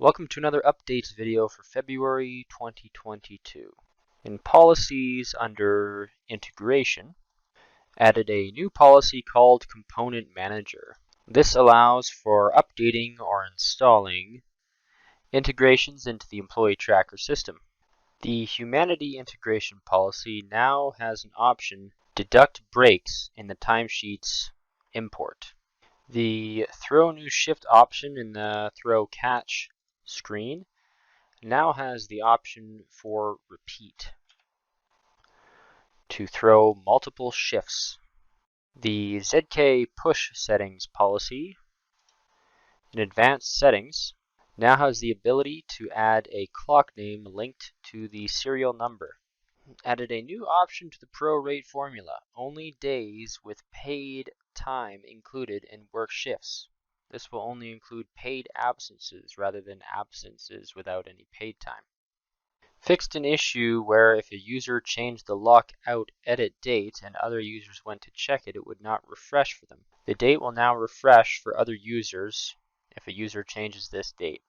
Welcome to another updates video for February 2022. In policies under integration, added a new policy called Component Manager. This allows for updating or installing integrations into the employee tracker system. The Humanity integration policy now has an option, Deduct Breaks, in the Timesheets import. The Throw New Shift option in the Throw Catch screen now has the option for repeat to throw multiple shifts. The ZK push settings policy in advanced settings now has the ability to add a clock name linked to the serial number. Added a new option to the prorate formula, only days with paid time included in work shifts. This will only include paid absences rather than absences without any paid time. Fixed an issue where if a user changed the lockout edit date and other users went to check it, it would not refresh for them. The date will now refresh for other users if a user changes this date.